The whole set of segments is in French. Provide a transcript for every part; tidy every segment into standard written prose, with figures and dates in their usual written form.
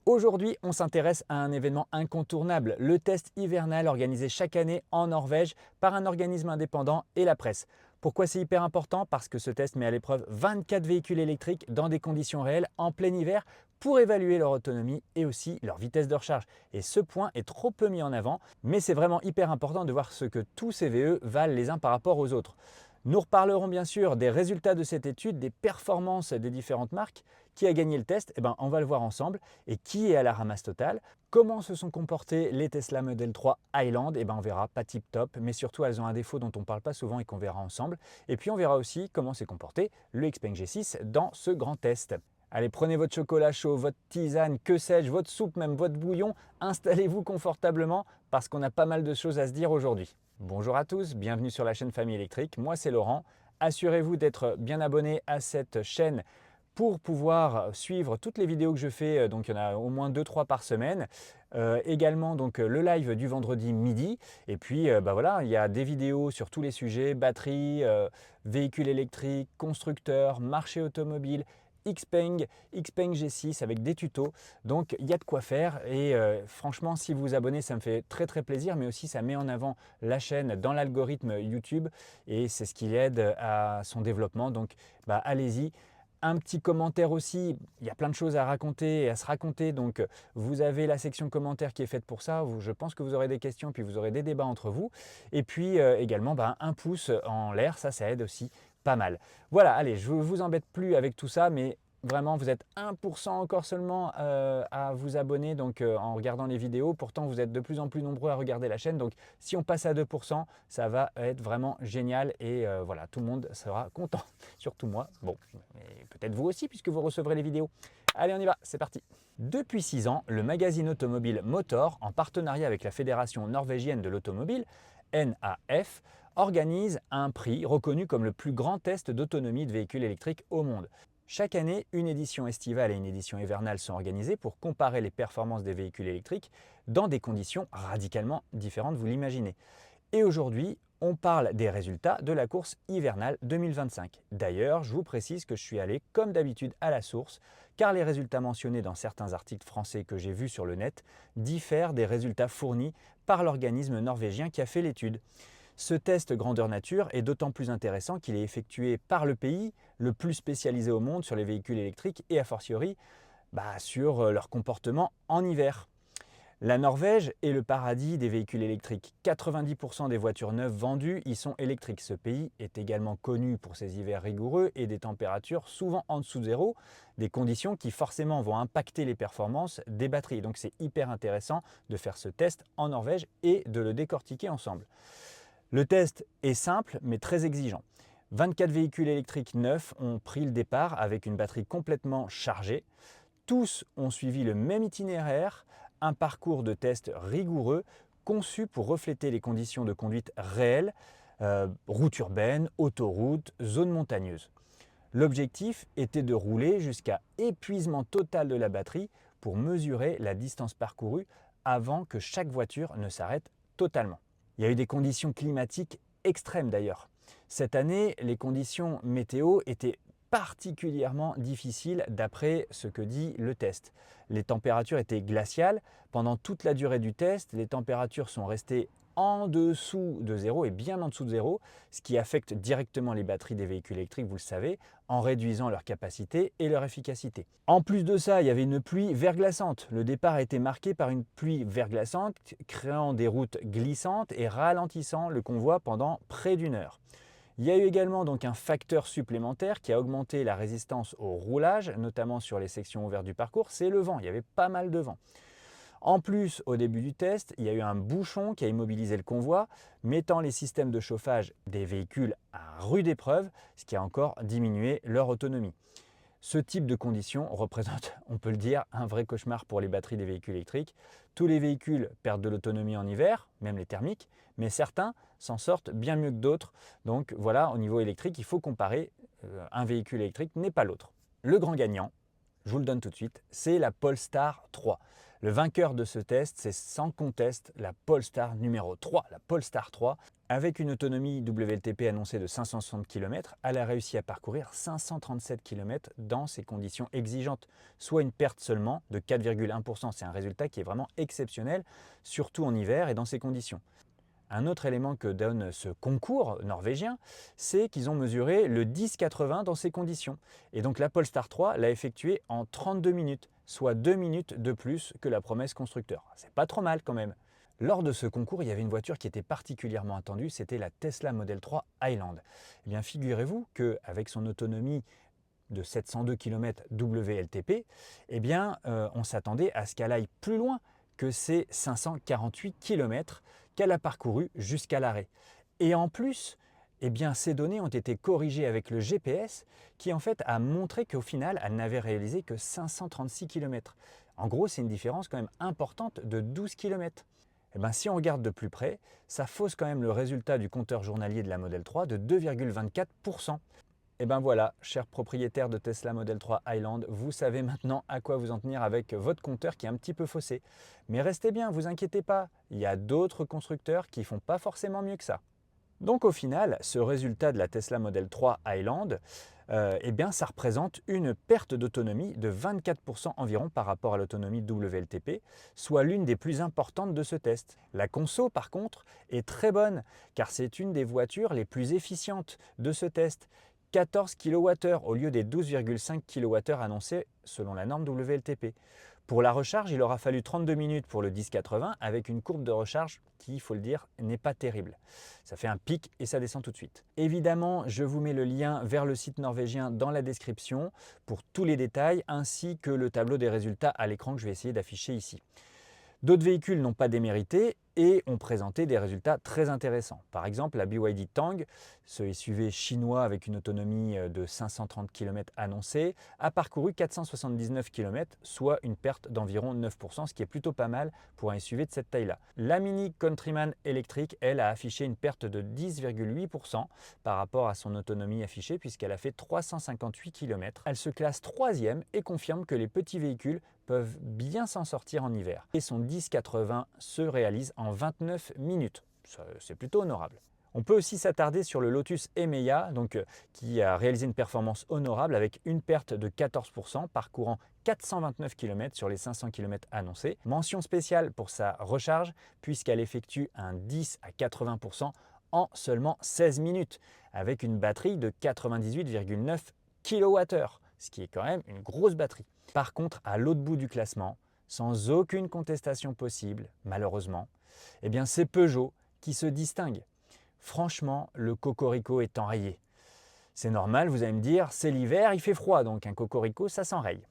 Aujourd'hui, on s'intéresse à un événement incontournable, le test hivernal organisé chaque année en Norvège par un organisme indépendant et la presse. Pourquoi c'est hyper important? Parce que ce test met à l'épreuve 24 véhicules électriques dans des conditions réelles en plein hiver pour évaluer leur autonomie et aussi leur vitesse de recharge. Et ce point est trop peu mis en avant, mais c'est vraiment hyper important de voir ce que tous ces VE valent les uns par rapport aux autres. Nous reparlerons bien sûr des résultats de cette étude, des performances des différentes marques. Qui a gagné le test? On va le voir ensemble. Et qui est à la ramasse totale? Comment se sont comportés les Tesla Model 3 Highland? On verra, pas tip top, mais surtout elles ont un défaut dont on ne parle pas souvent et qu'on verra ensemble. Et puis on verra aussi comment s'est comporté le Xpeng G6 dans ce grand test. Allez, prenez votre chocolat chaud, votre tisane, que sais-je, votre soupe, même votre bouillon, installez-vous confortablement parce qu'on a pas mal de choses à se dire aujourd'hui. Bonjour à tous, bienvenue sur la chaîne Famille Électrique, moi c'est Laurent. Assurez-vous d'être bien abonné à cette chaîne pour pouvoir suivre toutes les vidéos que je fais, donc il y en a au moins 2-3 par semaine. Également donc le live du vendredi midi. Et puis voilà, il y a des vidéos sur tous les sujets, batterie, véhicules électriques, constructeurs, marché automobile, Xpeng, Xpeng G6 avec des tutos. Donc il y a de quoi faire et franchement si vous vous abonnez ça me fait très très plaisir, mais aussi ça met en avant la chaîne dans l'algorithme YouTube et c'est ce qui aide à son développement. Donc allez-y. Un petit commentaire aussi, il y a plein de choses à raconter et à se raconter, donc vous avez la section commentaires qui est faite pour ça. Je pense que vous aurez des questions, puis vous aurez des débats entre vous. Et puis également, un pouce en l'air, ça aide aussi pas mal. Voilà, allez, je ne vous embête plus avec tout ça, mais vraiment, vous êtes 1% encore seulement à vous abonner donc, en regardant les vidéos. Pourtant, vous êtes de plus en plus nombreux à regarder la chaîne. Donc, si on passe à 2%, ça va être vraiment génial et voilà, tout le monde sera content. Surtout moi. Bon, mais peut-être vous aussi puisque vous recevrez les vidéos. Allez, on y va, c'est parti. Depuis 6 ans, le magazine automobile Motor, en partenariat avec la Fédération norvégienne de l'automobile, NAF, organise un prix reconnu comme le plus grand test d'autonomie de véhicules électriques au monde. Chaque année, une édition estivale et une édition hivernale sont organisées pour comparer les performances des véhicules électriques dans des conditions radicalement différentes, vous l'imaginez. Et aujourd'hui, on parle des résultats de la course hivernale 2025. D'ailleurs, je vous précise que je suis allé comme d'habitude à la source, car les résultats mentionnés dans certains articles français que j'ai vus sur le net diffèrent des résultats fournis par l'organisme norvégien qui a fait l'étude. Ce test grandeur nature est d'autant plus intéressant qu'il est effectué par le pays le plus spécialisé au monde sur les véhicules électriques et a fortiori sur leur comportement en hiver. La Norvège est le paradis des véhicules électriques. 90% des voitures neuves vendues y sont électriques. Ce pays est également connu pour ses hivers rigoureux et des températures souvent en dessous de zéro, des conditions qui forcément vont impacter les performances des batteries. Donc c'est hyper intéressant de faire ce test en Norvège et de le décortiquer ensemble. Le test est simple mais très exigeant. 24 véhicules électriques neufs ont pris le départ avec une batterie complètement chargée. Tous ont suivi le même itinéraire, un parcours de test rigoureux conçu pour refléter les conditions de conduite réelles, route urbaine, autoroute, zone montagneuse. L'objectif était de rouler jusqu'à épuisement total de la batterie pour mesurer la distance parcourue avant que chaque voiture ne s'arrête totalement. Il y a eu des conditions climatiques extrêmes d'ailleurs. Cette année, les conditions météo étaient particulièrement difficiles d'après ce que dit le test. Les températures étaient glaciales. Pendant toute la durée du test, les températures sont restées en dessous de zéro et bien en dessous de zéro, ce qui affecte directement les batteries des véhicules électriques, vous le savez, en réduisant leur capacité et leur efficacité. En plus de ça, il y avait une pluie verglaçante. Le départ a été marqué par une pluie verglaçante, créant des routes glissantes et ralentissant le convoi pendant près d'une heure. Il y a eu également donc un facteur supplémentaire qui a augmenté la résistance au roulage, notamment sur les sections ouvertes du parcours, c'est le vent. Il y avait pas mal de vent. En plus, au début du test, il y a eu un bouchon qui a immobilisé le convoi, mettant les systèmes de chauffage des véhicules à rude épreuve, ce qui a encore diminué leur autonomie. Ce type de conditions représente, on peut le dire, un vrai cauchemar pour les batteries des véhicules électriques. Tous les véhicules perdent de l'autonomie en hiver, même les thermiques, mais certains s'en sortent bien mieux que d'autres. Donc voilà, au niveau électrique, il faut comparer. Un véhicule électrique n'est pas l'autre. Le grand gagnant, je vous le donne tout de suite, c'est la Polestar 3. Le vainqueur de ce test, c'est sans conteste la Polestar numéro 3, la Polestar 3. Avec une autonomie WLTP annoncée de 560 km, elle a réussi à parcourir 537 km dans ces conditions exigeantes, soit une perte seulement de 4,1%. C'est un résultat qui est vraiment exceptionnel, surtout en hiver et dans ces conditions. Un autre élément que donne ce concours norvégien, c'est qu'ils ont mesuré le 10-80 dans ces conditions. Et donc la Polestar 3 l'a effectué en 32 minutes, soit 2 minutes de plus que la promesse constructeur. C'est pas trop mal quand même. Lors de ce concours, il y avait une voiture qui était particulièrement attendue, c'était la Tesla Model 3 Highland. Eh bien, figurez-vous qu'avec son autonomie de 702 km WLTP, eh bien, on s'attendait à ce qu'elle aille plus loin que ces 548 km qu'elle a parcouru jusqu'à l'arrêt. Et en plus, eh bien, ces données ont été corrigées avec le GPS qui en fait a montré qu'au final, elle n'avait réalisé que 536 km. En gros, c'est une différence quand même importante de 12 km. Eh bien, si on regarde de plus près, ça fausse quand même le résultat du compteur journalier de la Model 3 de 2,24%. Et ben voilà, chers propriétaires de Tesla Model 3 Highland, vous savez maintenant à quoi vous en tenir avec votre compteur qui est un petit peu faussé. Mais restez bien, vous inquiétez pas, il y a d'autres constructeurs qui font pas forcément mieux que ça. Donc au final, ce résultat de la Tesla Model 3 Highland, eh bien, ça représente une perte d'autonomie de 24% environ par rapport à l'autonomie WLTP, soit l'une des plus importantes de ce test. La conso, par contre, est très bonne, car c'est une des voitures les plus efficientes de ce test. 14 kWh au lieu des 12,5 kWh annoncés selon la norme WLTP. Pour la recharge, il aura fallu 32 minutes pour le 1080 avec une courbe de recharge qui, il faut le dire, n'est pas terrible. Ça fait un pic et ça descend tout de suite. Évidemment, je vous mets le lien vers le site norvégien dans la description pour tous les détails ainsi que le tableau des résultats à l'écran que je vais essayer d'afficher ici. D'autres véhicules n'ont pas démérité et ont présenté des résultats très intéressants. Par exemple, la BYD Tang, ce SUV chinois avec une autonomie de 530 km annoncée, a parcouru 479 km, soit une perte d'environ 9%, ce qui est plutôt pas mal pour un SUV de cette taille-là. La Mini Countryman électrique, elle, a affiché une perte de 10,8% par rapport à son autonomie affichée puisqu'elle a fait 358 km. Elle se classe 3e et confirme que les petits véhicules peuvent bien s'en sortir en hiver. Et son 1080 se réalise en 29 minutes. C'est plutôt honorable. On peut aussi s'attarder sur le Lotus Emeya, qui a réalisé une performance honorable avec une perte de 14%, parcourant 429 km sur les 500 km annoncés. Mention spéciale pour sa recharge, puisqu'elle effectue un 10 à 80% en seulement 16 minutes, avec une batterie de 98,9 kWh, ce qui est quand même une grosse batterie. Par contre, à l'autre bout du classement, sans aucune contestation possible, malheureusement, eh bien c'est Peugeot qui se distingue. Franchement, le cocorico est enrayé. C'est normal, vous allez me dire, c'est l'hiver, il fait froid, donc un cocorico, ça s'enraye.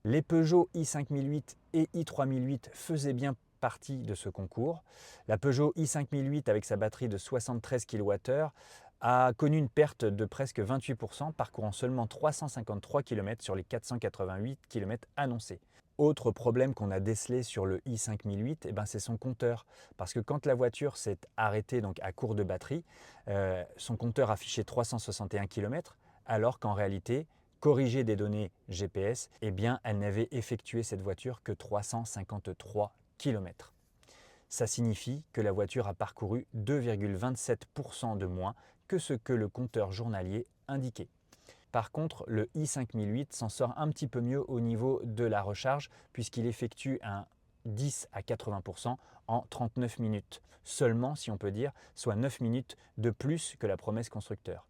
Les Peugeot i5008 et i3008 faisaient bien partie de ce concours. La Peugeot i5008 avec sa batterie de 73 kWh a connu une perte de presque 28%, parcourant seulement 353 km sur les 488 km annoncés. Autre problème qu'on a décelé sur le i5008, eh ben c'est son compteur. Parce que quand la voiture s'est arrêtée donc à court de batterie, son compteur affichait 361 km, alors qu'en réalité, corrigé des données GPS, eh bien, elle n'avait effectué cette voiture que 353 km. Ça signifie que la voiture a parcouru 2,27% de moins que ce que le compteur journalier indiquait. Par contre, le i5008 s'en sort un petit peu mieux au niveau de la recharge puisqu'il effectue un 10 à 80% en 39 minutes. Seulement, si on peut dire, soit 9 minutes de plus que la promesse constructeur.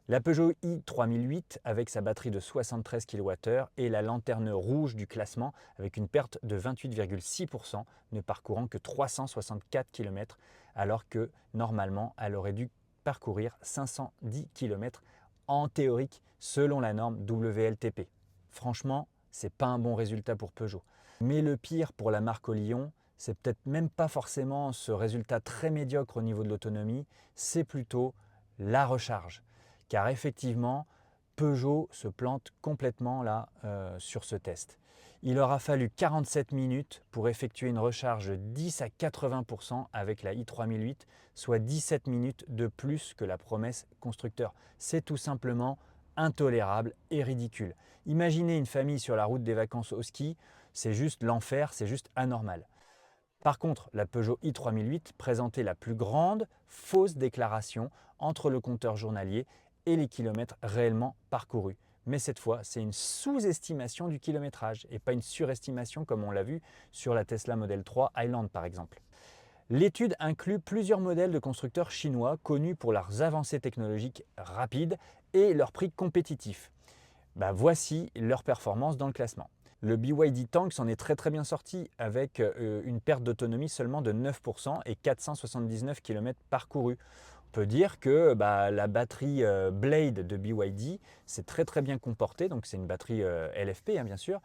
La Peugeot i3008 avec sa batterie de 73 kWh est la lanterne rouge du classement avec une perte de 28,6% ne parcourant que 364 km alors que normalement elle aurait dû parcourir 510 km en théorique selon la norme WLTP. Franchement, c'est pas un bon résultat pour Peugeot. Mais le pire pour la marque au Lyon, c'est peut-être même pas forcément ce résultat très médiocre au niveau de l'autonomie, c'est plutôt la recharge. Car effectivement, Peugeot se plante complètement là sur ce test. Il aura fallu 47 minutes pour effectuer une recharge de 10 à 80% avec la i3008, soit 17 minutes de plus que la promesse constructeur. C'est tout simplement intolérable et ridicule. Imaginez une famille sur la route des vacances au ski, c'est juste l'enfer, c'est juste anormal. Par contre, la Peugeot i3008 présentait la plus grande fausse déclaration entre le compteur journalier et les kilomètres réellement parcourus. Mais cette fois, c'est une sous-estimation du kilométrage et pas une surestimation comme on l'a vu sur la Tesla Model 3 Highland par exemple. L'étude inclut plusieurs modèles de constructeurs chinois connus pour leurs avancées technologiques rapides et leurs prix compétitifs. Voici leur performance dans le classement. Le BYD Tank s'en est très bien sorti avec une perte d'autonomie seulement de 9% et 479 km parcourus. On peut dire que la batterie Blade de BYD s'est très bien comportée, donc c'est une batterie LFP bien sûr,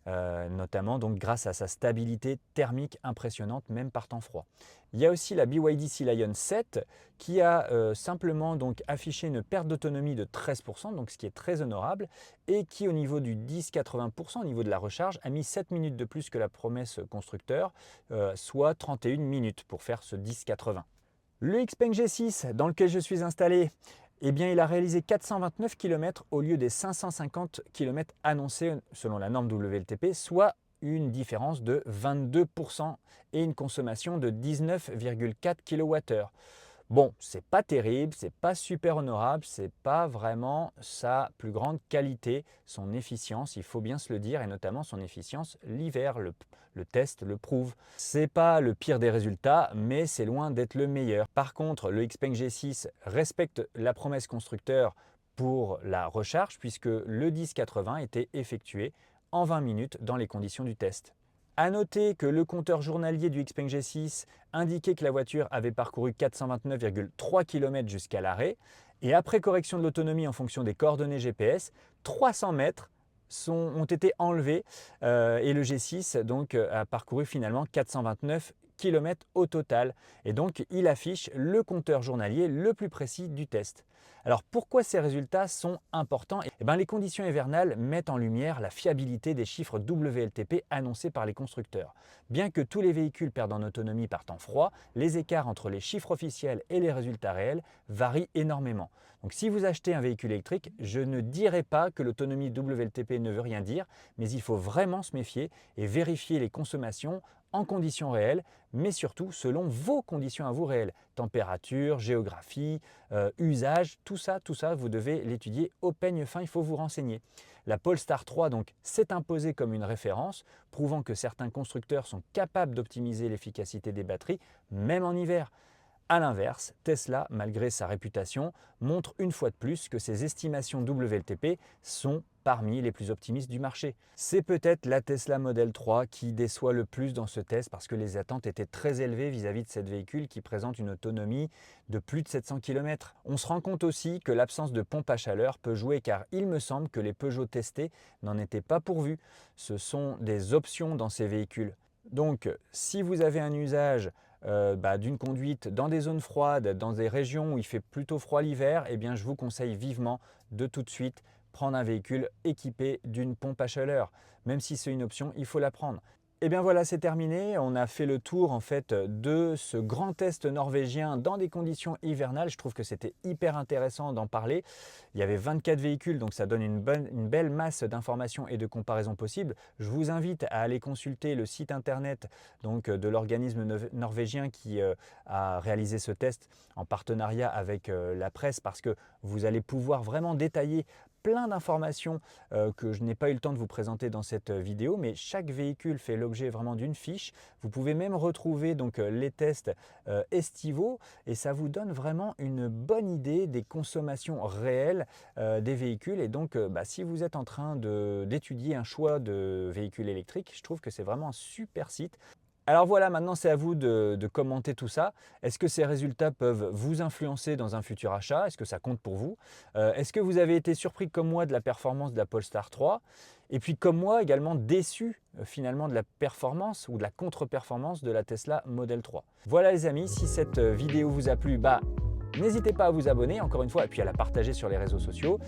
notamment donc grâce à sa stabilité thermique impressionnante même par temps froid. Il y a aussi la BYD Sea Lion 7 qui a simplement donc affiché une perte d'autonomie de 13%, donc ce qui est très honorable, et qui au niveau du 10-80%, au niveau de la recharge, a mis 7 minutes de plus que la promesse constructeur, soit 31 minutes pour faire ce 10-80. Le Xpeng G6 dans lequel je suis installé, il a réalisé 429 km au lieu des 550 km annoncés selon la norme WLTP, soit une différence de 22% et une consommation de 19,4 kWh. Bon, c'est pas terrible, c'est pas super honorable, c'est pas vraiment sa plus grande qualité, son efficience, il faut bien se le dire, et notamment son efficience l'hiver, le test le prouve. C'est pas le pire des résultats, mais c'est loin d'être le meilleur. Par contre, le Xpeng G6 respecte la promesse constructeur pour la recharge, puisque le 10-80 était effectué en 20 minutes dans les conditions du test. A noter que le compteur journalier du Xpeng G6 indiquait que la voiture avait parcouru 429,3 km jusqu'à l'arrêt et après correction de l'autonomie en fonction des coordonnées GPS, 300 mètres ont été enlevés et le G6 donc, a parcouru finalement 429 km au total. Et donc il affiche le compteur journalier le plus précis du test. Alors pourquoi ces résultats sont importants? Les conditions hivernales mettent en lumière la fiabilité des chiffres WLTP annoncés par les constructeurs. Bien que tous les véhicules perdent en autonomie par temps froid, les écarts entre les chiffres officiels et les résultats réels varient énormément. Donc si vous achetez un véhicule électrique, je ne dirais pas que l'autonomie WLTP ne veut rien dire, mais il faut vraiment se méfier et vérifier les consommations en conditions réelles, mais surtout selon vos conditions à vous réelles. Température, géographie, usage, tout ça, vous devez l'étudier au peigne fin, il faut vous renseigner. La Polestar 3 donc s'est imposée comme une référence, prouvant que certains constructeurs sont capables d'optimiser l'efficacité des batteries, même en hiver. A l'inverse, Tesla, malgré sa réputation, montre une fois de plus que ses estimations WLTP sont parmi les plus optimistes du marché. C'est peut-être la Tesla Model 3 qui déçoit le plus dans ce test parce que les attentes étaient très élevées vis-à-vis de cette véhicule qui présente une autonomie de plus de 700 km. On se rend compte aussi que l'absence de pompe à chaleur peut jouer car il me semble que les Peugeot testés n'en étaient pas pourvus. Ce sont des options dans ces véhicules. Donc, si vous avez un usage d'une conduite dans des zones froides, dans des régions où il fait plutôt froid l'hiver, je vous conseille vivement de tout de suite prendre un véhicule équipé d'une pompe à chaleur. Même si c'est une option, il faut la prendre. Voilà, c'est terminé. On a fait le tour en fait de ce grand test norvégien dans des conditions hivernales. Je trouve que c'était hyper intéressant d'en parler. Il y avait 24 véhicules, donc ça donne une belle masse d'informations et de comparaisons possibles. Je vous invite à aller consulter le site internet donc, de l'organisme norvégien qui a réalisé ce test en partenariat avec la presse parce que vous allez pouvoir vraiment détailler plein d'informations que je n'ai pas eu le temps de vous présenter dans cette vidéo, mais chaque véhicule fait l'objet vraiment d'une fiche. Vous pouvez même retrouver donc, les tests estivaux et ça vous donne vraiment une bonne idée des consommations réelles des véhicules. Et donc, si vous êtes en train d'étudier un choix de véhicule électrique, je trouve que c'est vraiment un super site. Alors voilà, maintenant c'est à vous de commenter tout ça. Est-ce que ces résultats peuvent vous influencer dans un futur achat? Est-ce que ça compte pour vous? Est-ce que vous avez été surpris comme moi de la performance de la Polestar 3? Et puis comme moi également déçu finalement de la performance ou de la contre-performance de la Tesla Model 3. Voilà les amis, si cette vidéo vous a plu, n'hésitez pas à vous abonner encore une fois et puis à la partager sur les réseaux sociaux.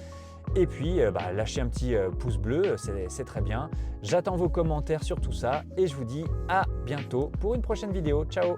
Et puis, lâchez un petit pouce bleu, c'est très bien. J'attends vos commentaires sur tout ça et je vous dis à bientôt pour une prochaine vidéo. Ciao!